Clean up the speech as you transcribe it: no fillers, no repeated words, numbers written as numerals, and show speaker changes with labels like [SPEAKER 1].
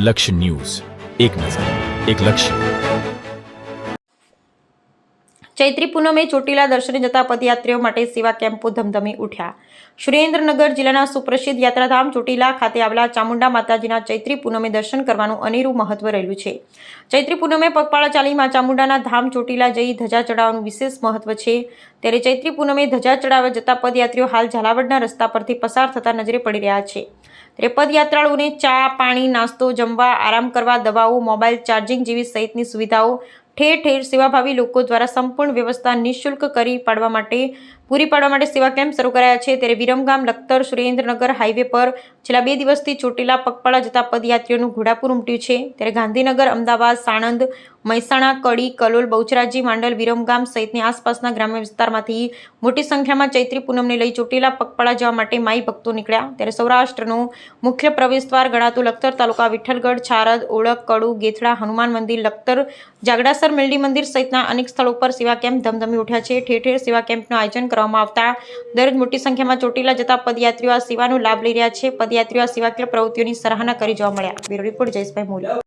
[SPEAKER 1] લક્ષ્ય ન્યૂઝ, એક નજર, એક લક્ષ્ય.
[SPEAKER 2] ચૈત્રી પૂનમે ચોટીલા દર્શને જતા પદયાત્રીઓ માટે સેવા કેમ્પો ધમધમી ઉઠ્યા. સુરેન્દ્રનગર જિલ્લાના સુપ્રસિદ્ધ યાત્રાધામ ચોટીલા ખાતે આવેલા ચામુંડા માતાજીના ચૈત્રી પૂનમે દર્શન કરવાનું અનેરું મહત્વ રહેલું છે. ચૈત્રી પૂનમે પગપાળા ચાલી મા ચામુંડાના ધામ ચોટીલા જઈ ધજા ચડાવવાનું વિશેષ મહત્વ છે. ત્યારે ચૈત્રી પૂનમે ધજા ચડાવવા જતા પદયાત્રીઓ હાલ ઝાલાવાડના રસ્તા પરથી પસાર થતા નજરે પડી રહ્યા છે. ત્યારે પદયાત્રાળુઓને ચા, પાણી, નાસ્તો, જમવા, આરામ કરવા, દવાઓ, મોબાઈલ ચાર્જિંગ જેવી સહિતની સુવિધાઓ ઠેર ઠેર સેવાભાવી લોકો દ્વારા સંપૂર્ણ વ્યવસ્થા નિઃશુલ્ક પૂરી પાડવા માટે સેવા કેમ્પ શરૂ કરાયા છે. ત્યારે વિરમગામ લખતર સુરેન્દ્રનગર હાઈવે પર છેલ્લા 2 દિવસથી ચોટીલા પગપાળા જતા પદયાત્રીઓનું ઘોડાપુર ઉમટ્યું છે. ત્યારે ગાંધીનગર, અમદાવાદ, સાણંદ, મહેસાણા, કડી, કલોલ, બહુચરાજી, માંડલ, વિરમગામ સહિતની આસપાસના ગ્રામ્ય વિસ્તારમાંથી મોટી સંખ્યામાં ચૈત્રી પૂનમને લઈ ચોટીલા પગપાળા જવા માટે માઈ ભક્તો નીકળ્યા. ત્યારે સૌરાષ્ટ્રનો મુખ્ય પ્રવેશદ્વાર ગણાતું લખતર તાલુકા વિઠ્ઠલગઢ, છારદ, ઓળક, કડુ, ગેથડા, હનુમાન મંદિર, લખતર, જાગડાસર, મેલડી મંદિર સહિતના અનેક સ્થળો પર સેવા કેમ્પ ધમધમી ઉઠ્યા છે. ઠેર ઠેર સેવા કેમ્પનું આયોજન કરવામાં આવતા દરરોજ મોટી સંખ્યામાં ચોટીલા જતા પદયાત્રીઓ આ સેવાનો લાભ લઈ રહ્યા છે. પદયાત્રીઓ આ સેવાકીય પ્રવૃત્તિઓની સરાહના કરી જોવા મળ્યા. બ્યુરો રિપોર્ટ જયેશભાઈ મોરી.